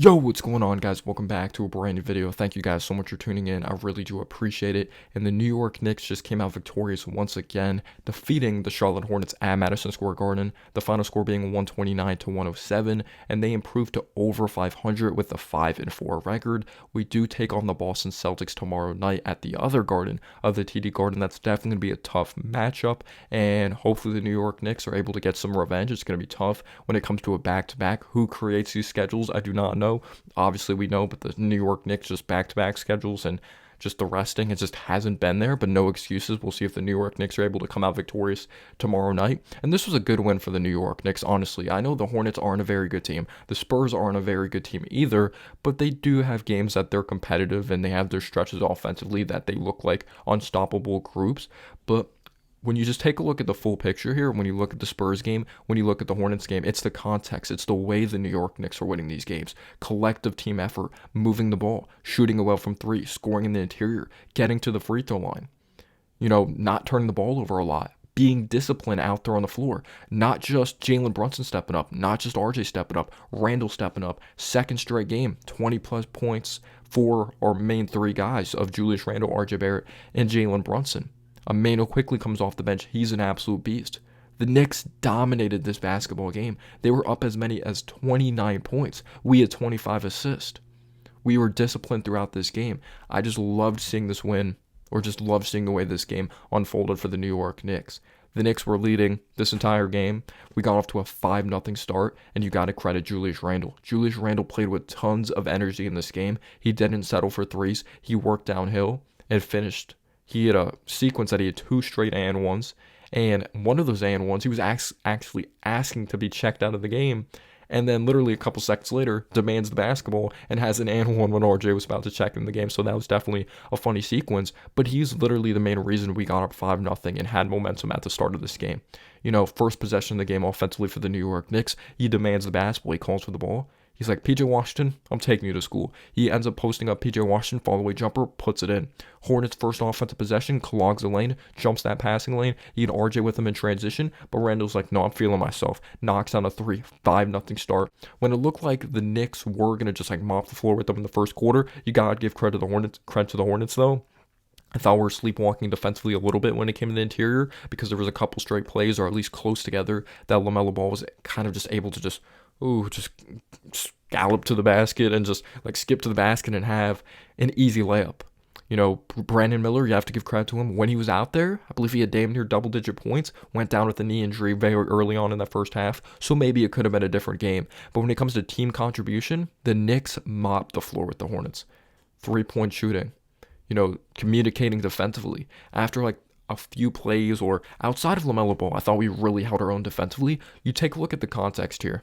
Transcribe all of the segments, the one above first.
Yo, what's going on, guys? Welcome back to a brand new video. Thank you guys so much for tuning in. I really do appreciate it. And the New York Knicks just came out victorious once again, defeating the Charlotte Hornets at Madison Square Garden. The final score being 129 to 107, and they improved to over 500 with a 5-4 record. We do take on the Boston Celtics tomorrow night at the other garden of the TD Garden. That's definitely going to be a tough matchup, and hopefully the New York Knicks are able to get some revenge. It's going to be tough when it comes to a back-to-back. Who creates these schedules? I do not know. Obviously, we know, but the New York Knicks just back-to-back schedules and just the resting, it just hasn't been there, but no excuses. We'll see if the New York Knicks are able to come out victorious tomorrow night. And this was a good win for the New York Knicks, honestly. I know the Hornets aren't a very good team. The Spurs aren't a very good team either, but they do have games that they're competitive and they have their stretches offensively that they look like unstoppable groups. But when you just take a look at the full picture here, when you look at the Spurs game, when you look at the Hornets game, it's the context. It's the way the New York Knicks are winning these games. Collective team effort, moving the ball, shooting it well from three, scoring in the interior, getting to the free throw line. Not turning the ball over a lot. Being disciplined out there on the floor. Not just Jalen Brunson stepping up, not just RJ stepping up, Randall stepping up. Second straight game, 20 plus points for our main three guys of Julius Randle, RJ Barrett, and Jalen Brunson. Emmanuel quickly comes off the bench. He's an absolute beast. The Knicks dominated this basketball game. They were up as many as 29 points. We had 25 assists. We were disciplined throughout this game. I just loved seeing this win, or just loved seeing the way this game unfolded for the New York Knicks. The Knicks were leading this entire game. We got off to a 5-0 start, and you got to credit Julius Randle. Julius Randle played with tons of energy in this game. He didn't settle for threes. He worked downhill and finished. He had a sequence that he had two straight and ones, and one of those and ones, he was actually asking to be checked out of the game, and then literally a couple seconds later demands the basketball and has an and one when RJ was about to check in the game. So that was definitely a funny sequence, but he's literally the main reason we got up 5-0 and had momentum at the start of this game. First possession of the game offensively for the New York Knicks, he demands the basketball, he calls for the ball. He's like, PJ Washington, I'm taking you to school. He ends up posting up PJ Washington, fall away jumper, puts it in. Hornets' first offensive possession, clogs the lane, jumps that passing lane. He had RJ with him in transition, but Randall's like, no, I'm feeling myself. Knocks down a 3, 5-0 start. When it looked like the Knicks were going to just mop the floor with them in the first quarter, you got to give credit to the Hornets though. I thought we were sleepwalking defensively a little bit when it came to the interior because there was a couple straight plays, or at least close together, that LaMelo Ball was kind of just able to just gallop to the basket and just skip to the basket and have an easy layup. Brandon Miller, you have to give credit to him. When he was out there, I believe he had damn near double-digit points, went down with a knee injury very early on in that first half, so maybe it could have been a different game. But when it comes to team contribution, the Knicks mopped the floor with the Hornets. 3-point shooting, communicating defensively. After a few plays or outside of LaMelo Ball, I thought we really held our own defensively. You take a look at the context here.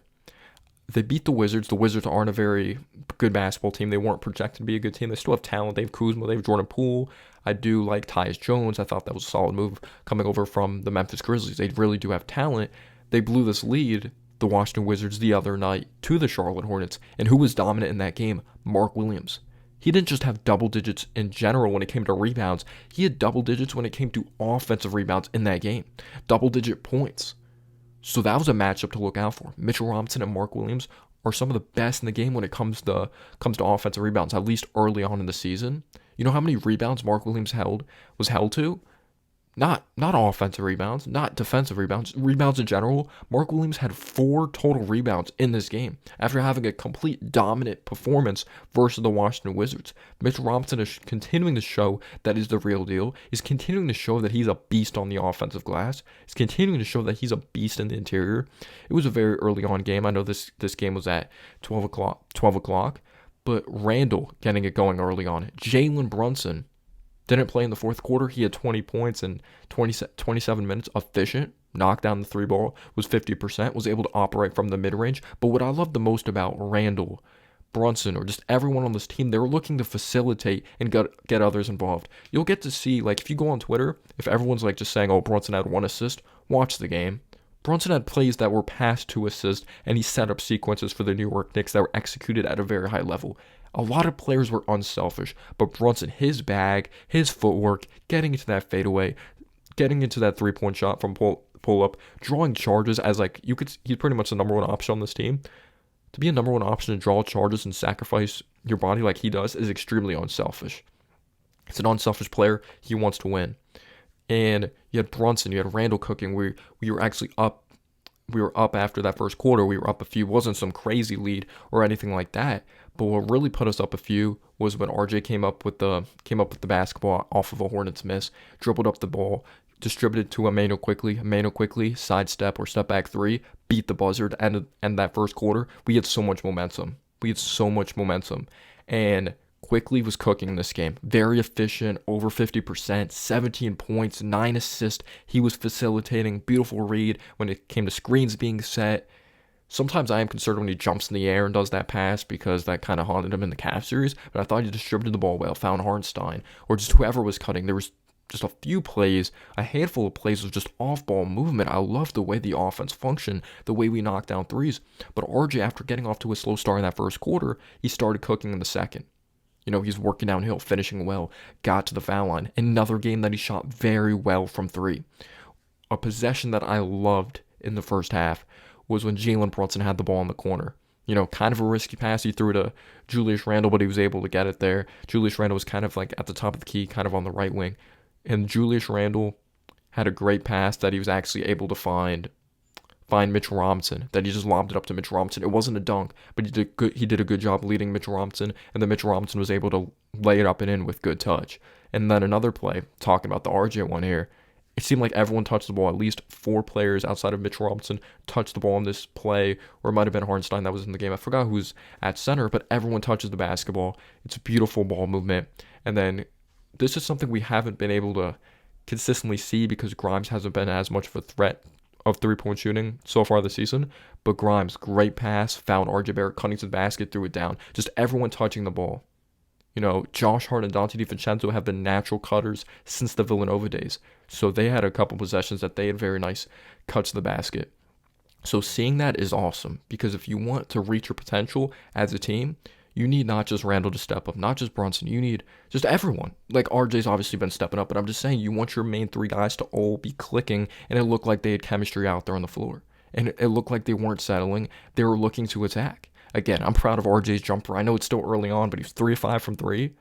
They beat the Wizards. The Wizards aren't a very good basketball team. They weren't projected to be a good team. They still have talent. They have Kuzma. They have Jordan Poole. I do like Tyus Jones. I thought that was a solid move coming over from the Memphis Grizzlies. They really do have talent. They blew this lead, the Washington Wizards, the other night to the Charlotte Hornets. And who was dominant in that game? Mark Williams. He didn't just have double digits in general when it came to rebounds. He had double digits when it came to offensive rebounds in that game. Double-digit points. So that was a matchup to look out for. Mitchell Robinson and Mark Williams are some of the best in the game when it comes to offensive rebounds, at least early on in the season. You know how many rebounds Mark Williams was held to? Not offensive rebounds, not defensive rebounds, rebounds in general. Mark Williams had 4 total rebounds in this game after having a complete dominant performance versus the Washington Wizards. Mitchell Robinson is continuing to show that he's the real deal. He's continuing to show that he's a beast on the offensive glass. He's continuing to show that he's a beast in the interior. It was a very early on game. I know this game was at 12 o'clock, but Randall getting it going early on. Jalen Brunson didn't play in the fourth quarter. He had 20 points in 27 minutes. Efficient. Knocked down the 3 ball. Was 50%. Was able to operate from the mid-range. But what I love the most about Randall, Brunson, or just everyone on this team, they were looking to facilitate and get others involved. You'll get to see, if you go on Twitter, if everyone's just saying, oh, Brunson had 1 assist, watch the game. Brunson had plays that were past 2 assists, and he set up sequences for the New York Knicks that were executed at a very high level. A lot of players were unselfish, but Brunson, his bag, his footwork, getting into that fadeaway, getting into that 3-point shot from pull up, drawing charges as he's pretty much the number 1 option on this team. to be a number one option to draw charges and sacrifice your body like he does is extremely unselfish. He's an unselfish player. He wants to win. And you had Brunson, you had Randall cooking. We were actually up. We were up after that first quarter. We were up a few. It wasn't some crazy lead or anything like that. But what really put us up a few was when RJ came up with the basketball off of a Hornets miss, dribbled up the ball, distributed to Emmanuel quickly, sidestep or step back three, beat the buzzer to end that first quarter. We had so much momentum. And Quickly was cooking in this game. Very efficient, over 50%, 17 points, 9 assists. He was facilitating, beautiful read when it came to screens being set. Sometimes I am concerned when he jumps in the air and does that pass because that kind of haunted him in the Cavs series, but I thought he distributed the ball well, found Hartenstein, or just whoever was cutting. There was just a few plays, a handful of plays of just off-ball movement. I love the way the offense functioned, the way we knocked down threes. But RJ, after getting off to a slow start in that first quarter, he started cooking in the second. He's working downhill, finishing well, got to the foul line. Another game that he shot very well from three. A possession that I loved in the first half was when Jalen Brunson had the ball in the corner. Kind of a risky pass. He threw to Julius Randle, but he was able to get it there. Julius Randle was kind of like at the top of the key, kind of on the right wing. And Julius Randle had a great pass that he was actually able to find Mitch Robinson, that he just lobbed it up to Mitch Robinson. It wasn't a dunk, but he did a good job leading Mitch Robinson, and then Mitch Robinson was able to lay it up and in with good touch. And then another play, talking about the RJ one here, it seemed like everyone touched the ball. At least 4 players outside of Mitch Robinson touched the ball in this play, or it might have been Hartenstein that was in the game. I forgot who's at center, but everyone touches the basketball. It's a beautiful ball movement. And then this is something we haven't been able to consistently see because Grimes hasn't been as much of a threat of three-point shooting so far this season. But Grimes, great pass, found RJ Barrett cutting to the basket, threw it down. Just everyone touching the ball. Josh Hart and Dante DiVincenzo have been natural cutters since the Villanova days. So they had a couple possessions that they had very nice cuts to the basket. So seeing that is awesome because if you want to reach your potential as a team, you need not just Randall to step up, not just Brunson. You need just everyone. Like RJ's obviously been stepping up, but I'm just saying you want your main 3 guys to all be clicking, and it looked like they had chemistry out there on the floor. And it looked like they weren't settling. They were looking to attack. Again, I'm proud of RJ's jumper. I know it's still early on, but he's 3 of 5 from 3.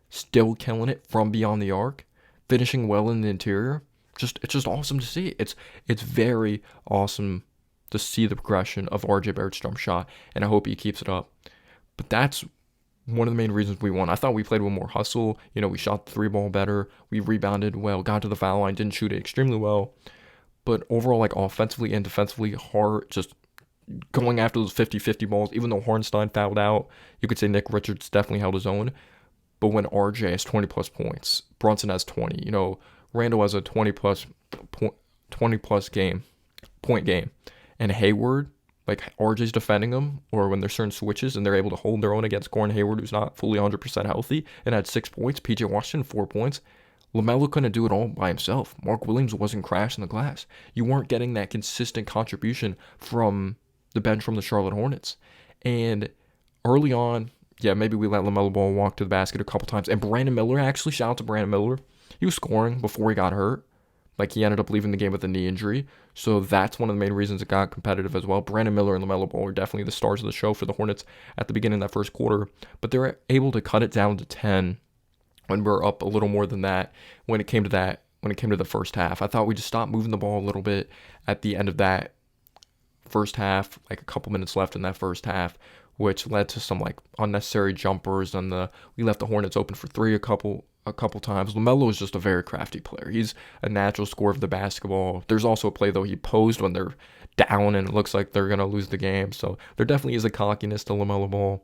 Still killing it from beyond the arc. Finishing well in the interior. It's just awesome to see. It's very awesome to see the progression of RJ Barrett's jump shot, and I hope he keeps it up. But that's one of the main reasons we won. I thought we played with more hustle. We shot the 3-ball better. We rebounded well, got to the foul line, didn't shoot it extremely well. But overall, offensively and defensively, Hart just going after those 50-50 balls. Even though Hartenstein fouled out, you could say Nick Richards definitely held his own. But when RJ has 20-plus points, Brunson has 20, Randall has a 20-plus point game. And Hayward, RJ's defending him, or when there's certain switches and they're able to hold their own against Gordon Hayward, who's not fully 100% healthy, and had 6 points. PJ Washington, 4 points. LaMelo couldn't do it all by himself. Mark Williams wasn't crashing the glass. You weren't getting that consistent contribution from the bench from the Charlotte Hornets. And early on, maybe we let LaMelo Ball walk to the basket a couple times. And Brandon Miller, actually, shout out to Brandon Miller. He was scoring before he got hurt. He ended up leaving the game with a knee injury. So that's one of the main reasons it got competitive as well. Brandon Miller and LaMelo Ball were definitely the stars of the show for the Hornets at the beginning of that first quarter. But they were able to cut it down to 10 when we were up a little more than that when it came to the first half. I thought we just stopped moving the ball a little bit at the end of that first half, a couple minutes left in that first half, which led to some unnecessary jumpers, and we left the Hornets open for 3 a couple times. LaMelo is just a very crafty player. He's a natural scorer of the basketball. There's also a play, though, he posed when they're down and it looks like they're going to lose the game. So there definitely is a cockiness to LaMelo Ball.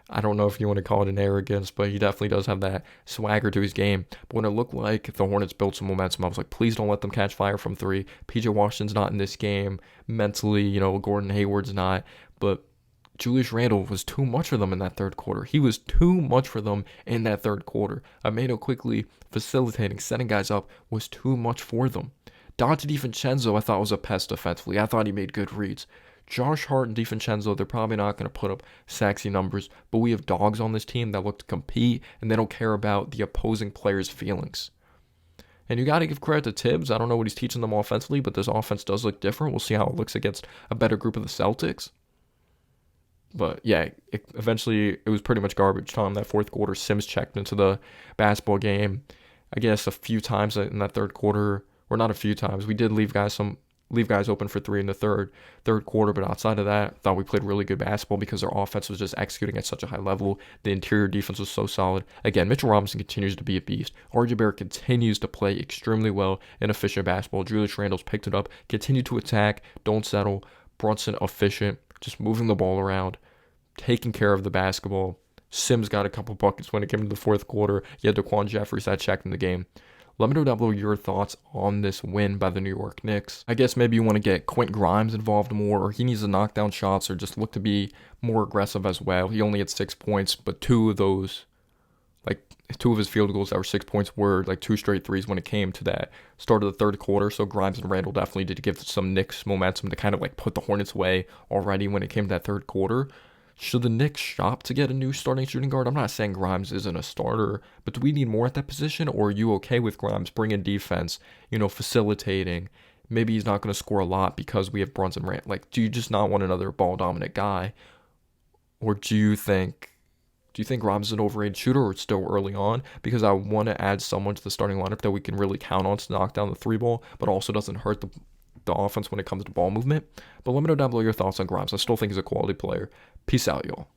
I don't know if you want to call it an arrogance, but he definitely does have that swagger to his game. But when it looked like the Hornets built some momentum, I was like, please don't let them catch fire from 3. PJ Washington's not in this game. Mentally, Gordon Hayward's not. But Julius Randle was too much for them in that third quarter. He was too much for them in that third quarter. Emmanuel quickly facilitating, setting guys up was too much for them. Dante DiVincenzo, I thought, was a pest defensively. I thought he made good reads. Josh Hart and DiVincenzo, they're probably not going to put up sexy numbers, but we have dogs on this team that look to compete, and they don't care about the opposing players' feelings. And you got to give credit to Tibbs. I don't know what he's teaching them offensively, but this offense does look different. We'll see how it looks against a better group of the Celtics. But yeah, eventually it was pretty much garbage time that fourth quarter. Sims checked into the basketball game, I guess a few times in that third quarter, or not a few times. We did leave guys open for three in the third quarter, but outside of that, I thought we played really good basketball because our offense was just executing at such a high level. The interior defense was so solid. Again, Mitchell Robinson continues to be a beast. RJ Barrett continues to play extremely well and efficient basketball. Julius Randle's picked it up, continued to attack, don't settle. Brunson efficient, just moving the ball around, taking care of the basketball. Sims got a couple buckets when it came to the fourth quarter. You had Daquan Jeffries that checked in the game. Let me know down below your thoughts on this win by the New York Knicks. I guess maybe you want to get Quentin Grimes involved more, or he needs to knock down shots or just look to be more aggressive as well. He only had 6 points, but two of his field goals that were 6 points were like 2 straight threes when it came to that start of the third quarter. So Grimes and Randle definitely did give some Knicks momentum to kind of like put the Hornets away already when it came to that third quarter. Should the Knicks shop to get a new starting shooting guard? I'm not saying Grimes isn't a starter, but do we need more at that position, or are you okay with Grimes bringing defense, facilitating? Maybe he's not going to score a lot because we have Brunson Rand. Like, do you just not want another ball-dominant guy? Or do you think Grimes is an overrated shooter, or it's still early on? Because I want to add someone to the starting lineup that we can really count on to knock down the three ball, but also doesn't hurt the offense when it comes to ball movement. But let me know down below your thoughts on Grimes. I still think he's a quality player. Peace out, y'all.